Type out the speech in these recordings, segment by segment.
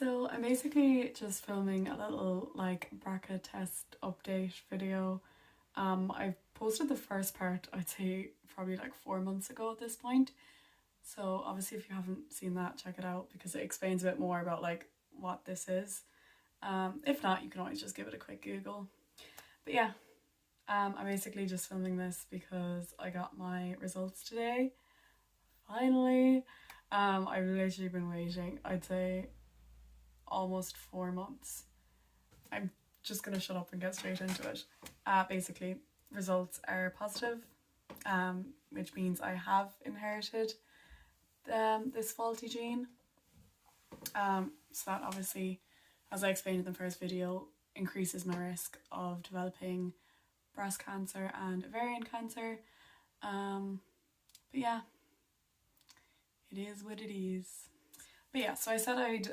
So I'm basically just filming a little like BRCA test update video. I posted the first part, I'd say probably like 4 months ago at this point. So obviously if you haven't seen that, check it out because it explains a bit more about like what this is. If not, you can always just give it a quick Google. But yeah, I'm basically just filming this because I got my results today. Finally. I've literally been waiting, I'd say almost 4 months. I'm just gonna shut up and get straight into it. Basically, results are positive, which means I have inherited this faulty gene. So that obviously, as I explained in the first video, increases my risk of developing breast cancer and ovarian cancer. But yeah, it is what it is. But yeah, so I said I'd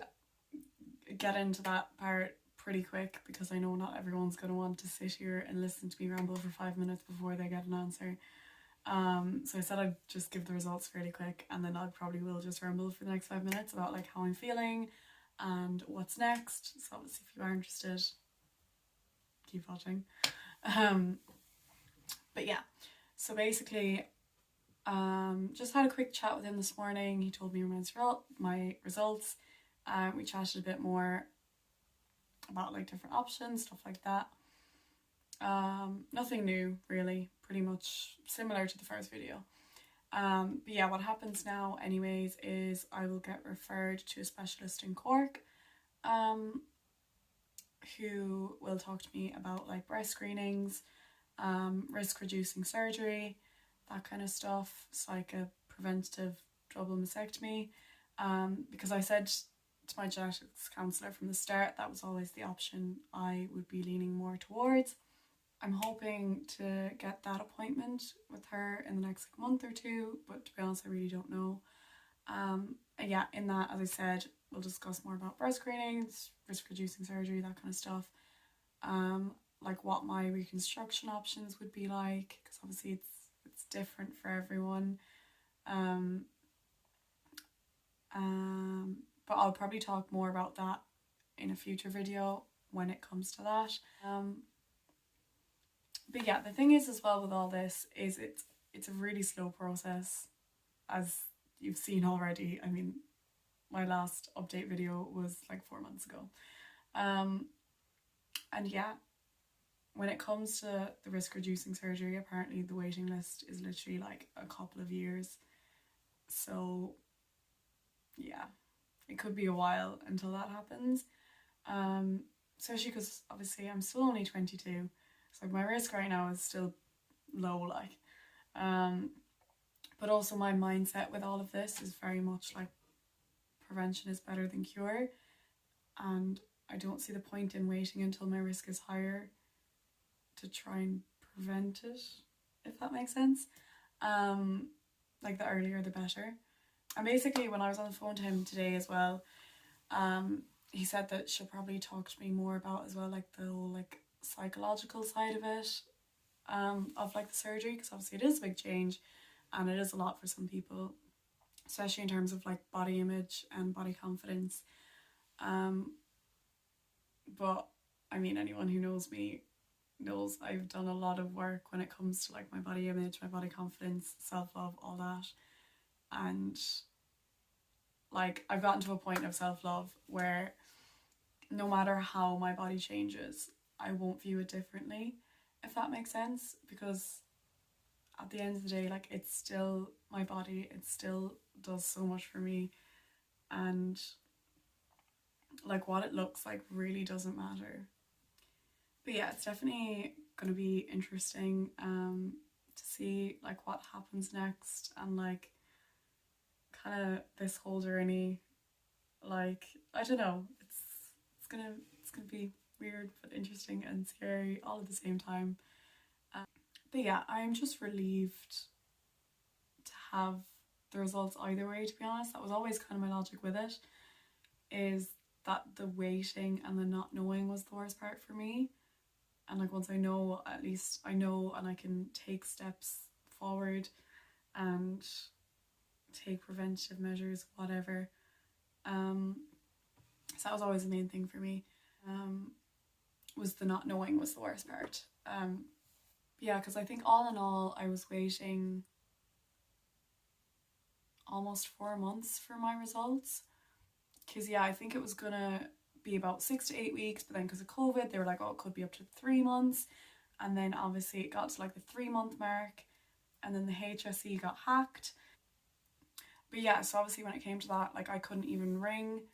get into that part pretty quick because I know not everyone's going to want to sit here and listen to me ramble for 5 minutes before they get an answer. So I said I'd just give the results really quick, and then I probably will just ramble for the next 5 minutes about like how I'm feeling and what's next. So obviously if you are interested, keep watching. But yeah, so basically just had a quick chat with him this morning. He told me my results. We chatted a bit more about like different options, stuff like that. Nothing new really, pretty much similar to the first video. But yeah, what happens now anyways is I will get referred to a specialist in Cork who will talk to me about like breast screenings, risk reducing surgery, that kind of stuff. It's like a preventative double mastectomy, because I said to my genetics counsellor from the start that was always the option I would be leaning more towards. I'm hoping to get that appointment with her in the next month or two, but to be honest I really don't know. And yeah, in that, as I said, we'll discuss more about breast screenings, risk reducing surgery, that kind of stuff. Like what my reconstruction options would be like, because obviously it's different for everyone. But I'll probably talk more about that in a future video when it comes to that. But yeah, the thing is as well with all this is it's a really slow process, as you've seen already. I mean, my last update video was like 4 months ago. And yeah, when it comes to the risk reducing surgery, apparently the waiting list is literally like a couple of years. So yeah, it could be a while until that happens. Especially because obviously I'm still only 22, so my risk right now is still low, like. But also my mindset with all of this is very much like prevention is better than cure, and I don't see the point in waiting until my risk is higher to try and prevent it, if that makes sense. Like the earlier the better. And basically when I was on the phone to him today as well, he said that she'll probably talk to me more about as well like the whole like psychological side of it, of like the surgery, because obviously it is a big change and it is a lot for some people, especially in terms of like body image and body confidence. But I mean, anyone who knows me knows I've done a lot of work when it comes to like my body image, my body confidence, self-love, all that. And like I've gotten to a point of self-love where no matter how my body changes, I won't view it differently, if that makes sense, because at the end of the day, like it's still my body, it still does so much for me, and like what it looks like really doesn't matter. But yeah, it's definitely going to be interesting to see like what happens next, and like kind of this whole journey. Like I don't know, it's gonna be weird but interesting and scary all at the same time. But yeah, I'm just relieved to have the results either way, to be honest. That was always kind of my logic with it, is that the waiting and the not knowing was the worst part for me. And like once I know, at least I know, and I can take steps forward and take preventative measures, whatever. So that was always the main thing for me. Was the not knowing was the worst part. Yeah, because I think all in all I was waiting almost 4 months for my results. Because yeah, I think it was gonna be about 6 to 8 weeks, but then because of COVID they were like, oh, it could be up to 3 months. And then obviously it got to like the 3 month mark, and then the HSE got hacked. But yeah, so obviously when it came to that, like I couldn't even ring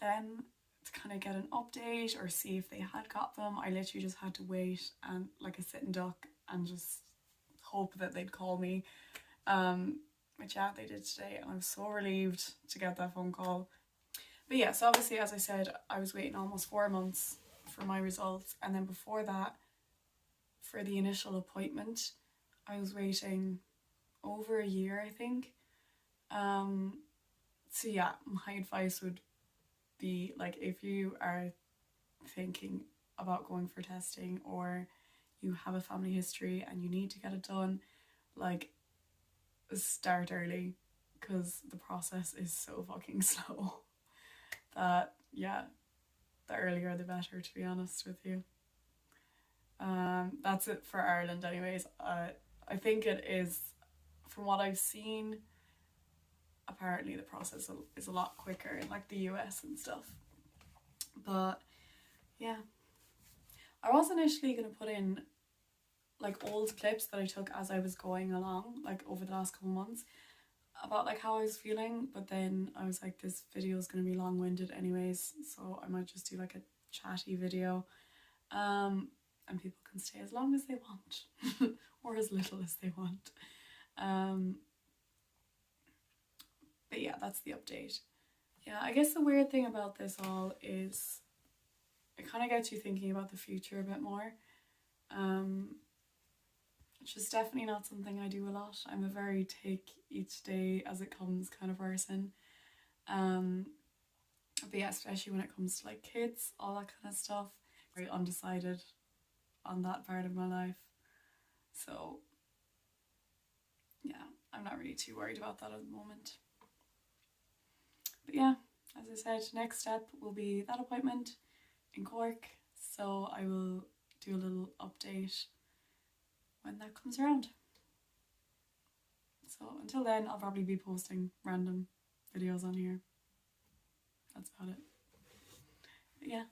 them to kind of get an update or see if they had got them. I literally just had to wait and like a sitting duck and just hope that they'd call me. Which yeah, they did today, and I'm so relieved to get that phone call. But yeah, so obviously as I said, I was waiting almost 4 months for my results, and then before that, for the initial appointment, I was waiting over a year, I think. So yeah, my advice would be like, if you are thinking about going for testing or you have a family history and you need to get it done, like start early, because the process is so fucking slow that yeah, the earlier the better, to be honest with you. That's it for Ireland anyways. I think it is, from what I've seen, apparently the process is a lot quicker in like the US and stuff. But yeah, I was initially going to put in like old clips that I took as I was going along, like over the last couple months, about like how I was feeling, but then I was like, this video is going to be long-winded anyways, so I might just do like a chatty video, and people can stay as long as they want or as little as they want. But yeah, that's the update. Yeah, I guess the weird thing about this all is it kind of gets you thinking about the future a bit more, which is definitely not something I do a lot. I'm a very take each day as it comes kind of person. But yeah, especially when it comes to like kids, all that kind of stuff, very undecided on that part of my life. So yeah, I'm not really too worried about that at the moment. But yeah, as I said, next step will be that appointment in Cork, so I will do a little update when that comes around. So until then, I'll probably be posting random videos on here. That's about it. But yeah,